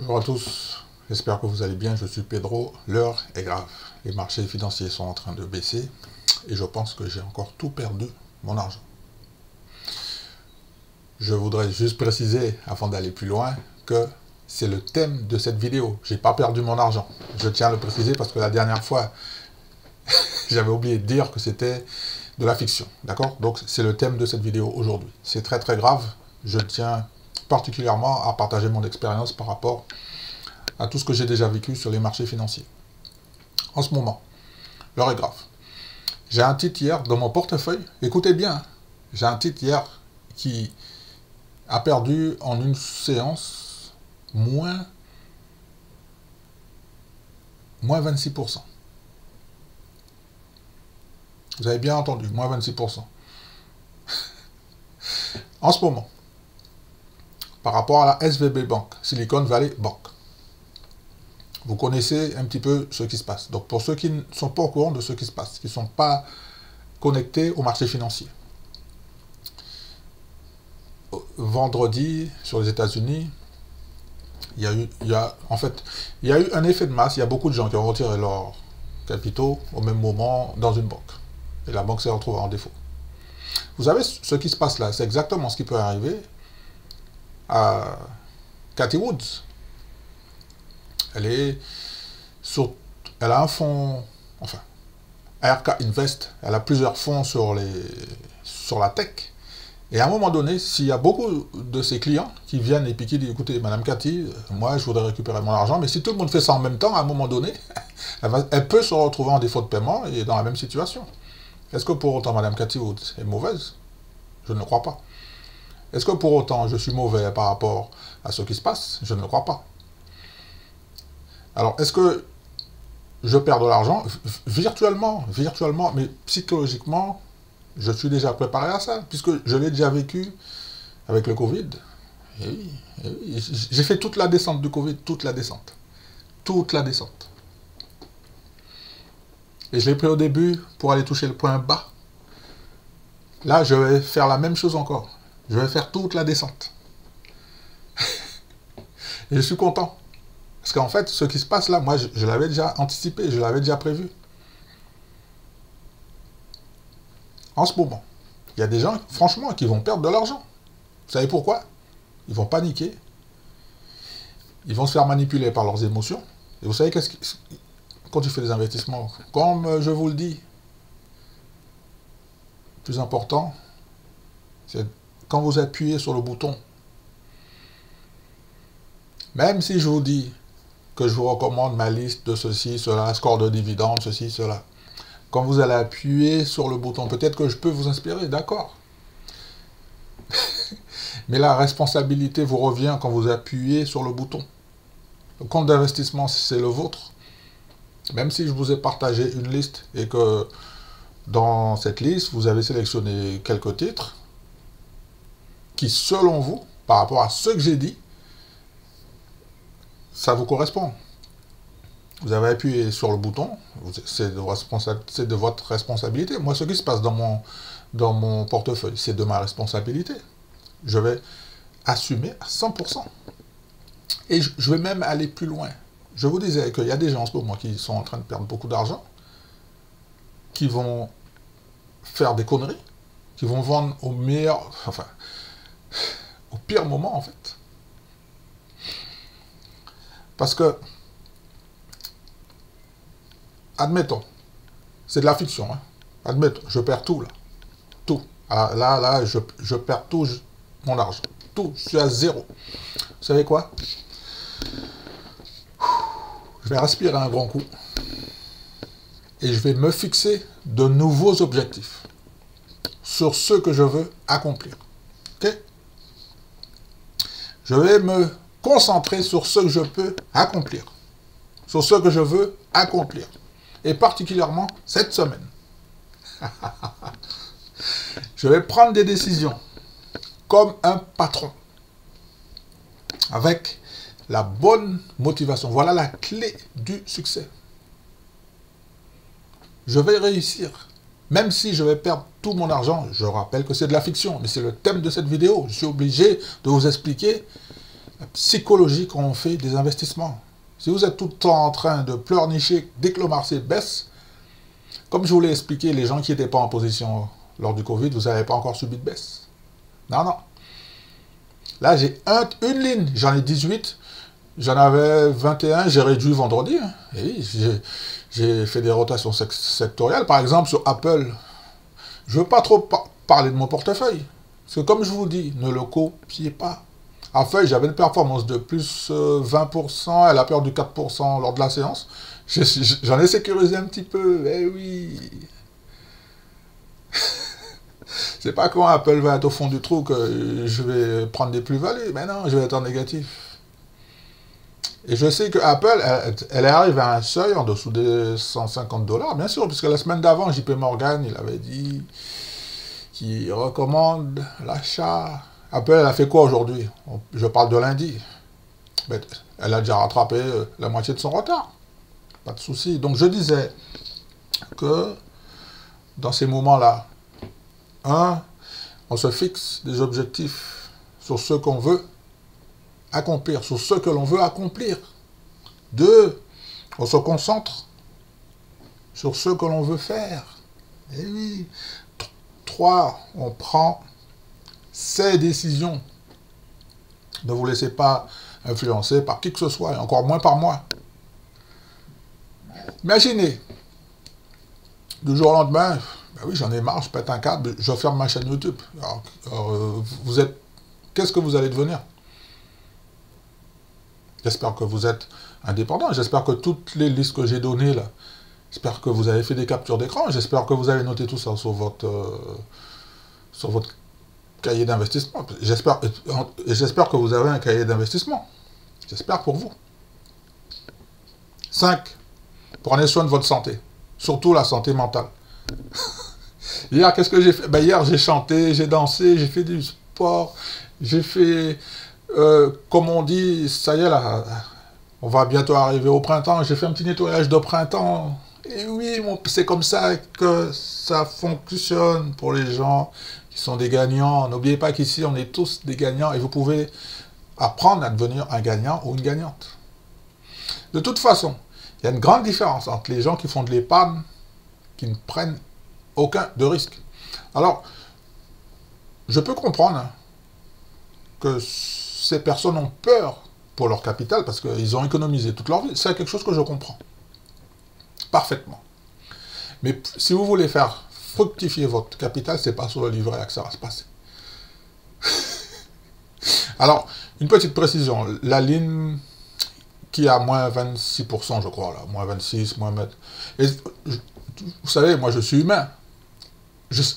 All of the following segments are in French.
Bonjour à tous, j'espère que vous allez bien, je suis Pedro, l'heure est grave. Les marchés financiers sont en train de baisser et je pense que j'ai encore tout perdu, mon argent. Je voudrais juste préciser, avant d'aller plus loin, que c'est le thème de cette vidéo. J'ai pas perdu mon argent. Je tiens à le préciser parce que la dernière fois, j'avais oublié de dire que c'était de la fiction. D'accord? Donc c'est le thème de cette vidéo aujourd'hui. C'est très très grave. Je tiens particulièrement à partager mon expérience par rapport à tout ce que j'ai déjà vécu sur les marchés financiers. En ce moment, l'heure est grave. J'ai un titre hier dans mon portefeuille, écoutez bien, j'ai un titre hier qui a perdu en une séance moins 26%. Vous avez bien entendu, moins 26%. En ce moment, par rapport à la SVB Bank, Silicon Valley Bank, vous connaissez un petit peu ce qui se passe. Donc pour ceux qui ne sont pas au courant de ce qui se passe, qui ne sont pas connectés au marché financier. Vendredi, sur les États-Unis, il y a eu un effet de masse. Il y a beaucoup de gens qui ont retiré leurs capitaux au même moment dans une banque. Et la banque s'est retrouvée en défaut. Vous savez, ce qui se passe là, c'est exactement ce qui peut arriver à Cathie Woods. Elle a un fonds, enfin, ARK Invest, elle a plusieurs fonds sur la tech. Et à un moment donné, s'il y a beaucoup de ses clients qui viennent et puis qui disent, écoutez, Madame Cathy, moi je voudrais récupérer mon argent, mais si tout le monde fait ça en même temps, à un moment donné, elle peut se retrouver en défaut de paiement et dans la même situation. Est-ce que pour autant Madame Cathy Woods est mauvaise? Je ne le crois pas. Est-ce que pour autant je suis mauvais par rapport à ce qui se passe? Je ne le crois pas. Alors, est-ce que je perds de l'argent? Virtuellement, mais psychologiquement, je suis déjà préparé à ça, puisque je l'ai déjà vécu avec le Covid. Et oui, j'ai fait toute la descente du Covid, toute la descente. Et je l'ai pris au début pour aller toucher le point bas. Là, je vais faire la même chose encore. Je vais faire toute la descente. Et je suis content. Parce qu'en fait, ce qui se passe là, moi, je l'avais déjà anticipé, je l'avais déjà prévu. En ce moment, il y a des gens, franchement, qui vont perdre de l'argent. Vous savez pourquoi? Ils vont paniquer. Ils vont se faire manipuler par leurs émotions. Et vous savez, quand tu fais des investissements, comme je vous le dis, le plus important, c'est quand vous appuyez sur le bouton, même si je vous dis que je vous recommande ma liste de ceci, cela, score de dividendes, ceci, cela. Quand vous allez appuyer sur le bouton, peut-être que je peux vous inspirer, d'accord. Mais la responsabilité vous revient quand vous appuyez sur le bouton. Le compte d'investissement, c'est le vôtre. Même si je vous ai partagé une liste et que dans cette liste, vous avez sélectionné quelques titres qui, selon vous, par rapport à ce que j'ai dit, ça vous correspond. Vous avez appuyé sur le bouton, c'est de votre responsabilité. Moi, ce qui se passe dans mon portefeuille, c'est de ma responsabilité. Je vais assumer à 100%. Et je vais même aller plus loin. Je vous disais qu'il y a des gens en ce moment qui sont en train de perdre beaucoup d'argent, qui vont faire des conneries, qui vont vendre au pire moment, en fait. Parce que, admettons, c'est de la fiction, hein. Admettons, je perds tout, là. Tout. Ah, là, je perds tout, mon argent. Tout, je suis à zéro. Vous savez quoi? Je vais respirer un grand coup. Et je vais me fixer de nouveaux objectifs sur ce que je veux accomplir. Ok? Je vais me concentrer sur ce que je peux accomplir. Sur ce que je veux accomplir. Et particulièrement cette semaine. Je vais prendre des décisions comme un patron. Avec la bonne motivation. Voilà la clé du succès. Je vais réussir. Même si je vais perdre tout mon argent, je rappelle que c'est de la fiction, mais c'est le thème de cette vidéo. Je suis obligé de vous expliquer la psychologie quand on fait des investissements. Si vous êtes tout le temps en train de pleurnicher dès que le marché baisse, comme je vous l'ai expliqué, les gens qui n'étaient pas en position lors du Covid, vous n'avez pas encore subi de baisse. Non, non. Là, j'ai une ligne, j'en ai 18, j'en avais 21, j'ai réduit vendredi. Hein. Et oui, j'ai fait des rotations sectorielles. Par exemple, sur Apple, je ne veux pas trop parler de mon portefeuille. Parce que comme je vous dis, ne le copiez pas. En fait, j'avais une performance de plus 20%, elle a perdu 4% lors de la séance. J'en ai sécurisé un petit peu, eh oui. C'est pas quand Apple va être au fond du trou que je vais prendre des plus-values. Mais non, je vais être en négatif. Et je sais que Apple, elle arrive à un seuil en dessous des 150 $, bien sûr, puisque la semaine d'avant, JP Morgan, il avait dit qu'il recommande l'achat. Apple, elle a fait quoi aujourd'hui? Je parle de lundi. Mais elle a déjà rattrapé la moitié de son retard. Pas de souci. Donc je disais que dans ces moments-là, on se fixe des objectifs sur ce qu'on veut accomplir, sur ce que l'on veut accomplir. 2, on se concentre sur ce que l'on veut faire. Et oui. 3, on prend ses décisions. Ne vous laissez pas influencer par qui que ce soit, et encore moins par moi. Imaginez, du jour au lendemain, ben oui, j'en ai marre, je pète un câble, je ferme ma chaîne YouTube. Alors, vous êtes... Qu'est-ce que vous allez devenir? J'espère que vous êtes indépendant, j'espère que toutes les listes que j'ai données là, j'espère que vous avez fait des captures d'écran, j'espère que vous avez noté tout ça sur votre cahier d'investissement. J'espère que vous avez un cahier d'investissement. J'espère pour vous. 5. Prenez soin de votre santé, surtout la santé mentale. Hier, qu'est-ce que j'ai fait? Ben, hier, j'ai chanté, j'ai dansé, j'ai fait du sport, j'ai fait, comme on dit, ça y est là, on va bientôt arriver au printemps, j'ai fait un petit nettoyage de printemps. Et oui, c'est comme ça que ça fonctionne pour les gens qui sont des gagnants. N'oubliez pas qu'ici, on est tous des gagnants et vous pouvez apprendre à devenir un gagnant ou une gagnante. De toute façon, il y a une grande différence entre les gens qui font de l'épargne, qui ne prennent aucun de risque. Alors, je peux comprendre que ces personnes ont peur pour leur capital parce qu'ils ont économisé toute leur vie. C'est quelque chose que je comprends parfaitement. Mais si vous voulez faire fructifier votre capital, c'est pas sur le livret A que ça va se passer. Alors, une petite précision. La ligne qui a moins 26%, je crois, là, moins 26, moins... Et, vous savez, moi, je suis humain.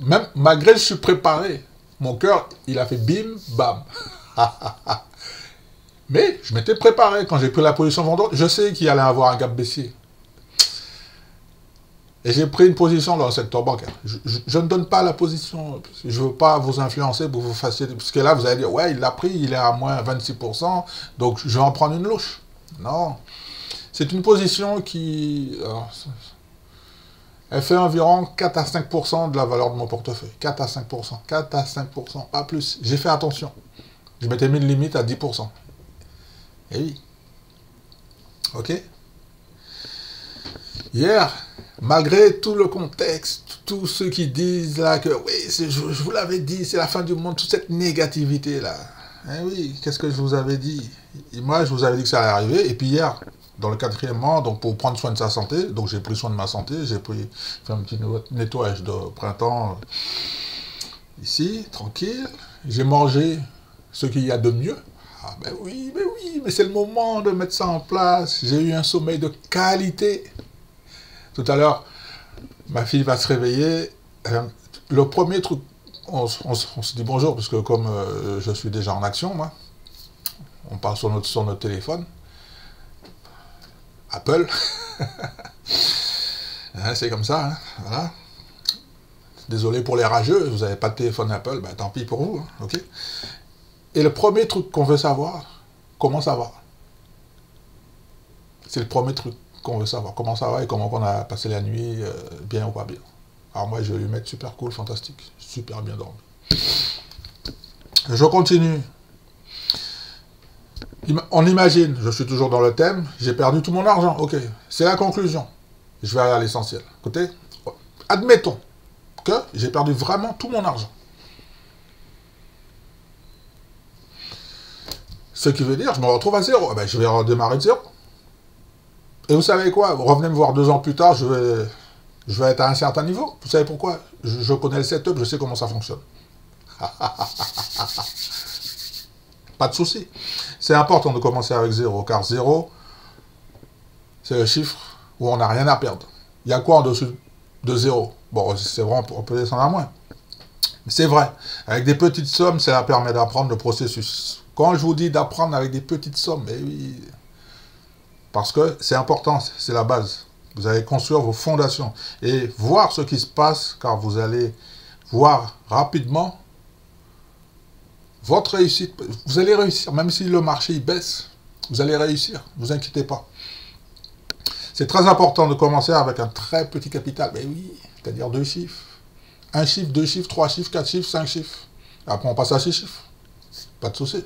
Même malgré que je suis préparé, mon cœur, il a fait bim, bam. Mais je m'étais préparé quand j'ai pris la position vendante. Je sais qu'il allait avoir un gap baissier. Et j'ai pris une position dans le secteur bancaire. Je ne donne pas la position. Je ne veux pas vous influencer pour vous faciliter. Parce que là, vous allez dire, ouais, il l'a pris, il est à moins 26%, donc je vais en prendre une louche. Non. C'est une position qui... elle fait environ 4 à 5% de la valeur de mon portefeuille. 4 à 5%. 4 à 5%, pas plus. J'ai fait attention. Je m'étais mis une limite à 10%. Et oui. Ok. Hier, malgré tout le contexte, tous ceux qui disent là que oui, je vous l'avais dit, c'est la fin du monde, toute cette négativité-là. Eh oui, qu'est-ce que je vous avais dit? Et moi, je vous avais dit que ça allait arriver. Et puis hier, dans le 4e mois, donc pour prendre soin de sa santé, donc j'ai pris soin de ma santé, j'ai fait un petit nettoyage de printemps ici, tranquille. J'ai mangé ce qu'il y a de mieux. Ah ben oui, mais c'est le moment de mettre ça en place. J'ai eu un sommeil de qualité. Tout à l'heure, ma fille va se réveiller. Le premier truc, on se dit bonjour, parce que comme je suis déjà en action, moi, on parle sur notre téléphone. Apple. C'est comme ça, hein, voilà. Désolé pour les rageux, vous n'avez pas de téléphone Apple, ben, tant pis pour vous, hein, ok. Et le premier truc qu'on veut savoir, comment ça va? C'est le premier truc qu'on veut savoir, comment ça va et comment on a passé la nuit, bien ou pas bien. Alors moi, je vais lui mettre super cool, fantastique, super bien dormi. Je continue. On imagine, je suis toujours dans le thème, j'ai perdu tout mon argent. Ok, c'est la conclusion. Je vais aller à l'essentiel. Écoutez, admettons que j'ai perdu vraiment tout mon argent. Ce qui veut dire, je me retrouve à zéro. Eh ben, je vais redémarrer de zéro. Et vous savez quoi? Vous revenez me voir 2 ans plus tard, je vais être à un certain niveau. Vous savez pourquoi? Je connais le setup, je sais comment ça fonctionne. Pas de souci. C'est important de commencer avec 0, car 0, c'est le chiffre où on n'a rien à perdre. Il y a quoi en dessous de 0? Bon, c'est vrai, on peut descendre à moins. Mais c'est vrai. Avec des petites sommes, ça permet d'apprendre le processus. Quand je vous dis d'apprendre avec des petites sommes, eh oui, parce que c'est important, c'est la base. Vous allez construire vos fondations et voir ce qui se passe, car vous allez voir rapidement votre réussite. Vous allez réussir, même si le marché il baisse, vous allez réussir, ne vous inquiétez pas. C'est très important de commencer avec un très petit capital, mais oui, c'est-à-dire 2 chiffres. 1 chiffre, 2 chiffres, 3 chiffres, 4 chiffres, 5 chiffres. Après on passe à 6 chiffres. Pas de souci.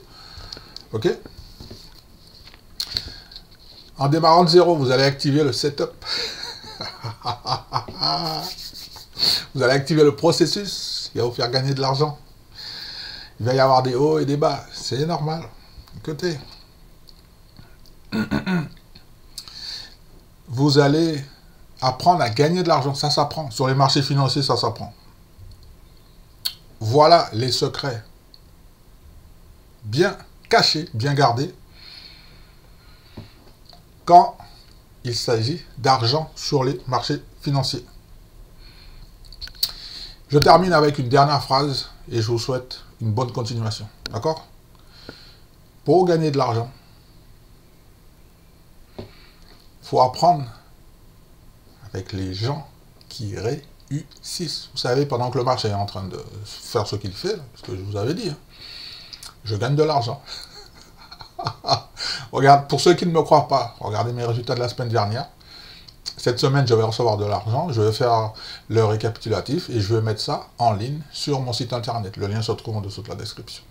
Ok? En démarrant de 0, vous allez activer le setup. Vous allez activer le processus qui va vous faire gagner de l'argent. Il va y avoir des hauts et des bas. C'est normal. Écoutez. Vous allez apprendre à gagner de l'argent. Ça s'apprend. Sur les marchés financiers, ça s'apprend. Voilà les secrets. Bien cachés, bien gardés. Quand il s'agit d'argent sur les marchés financiers. Je termine avec une dernière phrase et je vous souhaite une bonne continuation. D'accord? Pour gagner de l'argent, il faut apprendre avec les gens qui réussissent. Vous savez, pendant que le marché est en train de faire ce qu'il fait, ce que je vous avais dit, je gagne de l'argent. Regarde, pour ceux qui ne me croient pas, regardez mes résultats de la semaine dernière. Cette semaine, je vais recevoir de l'argent, je vais faire le récapitulatif et je vais mettre ça en ligne sur mon site internet. Le lien se trouve en dessous de la description.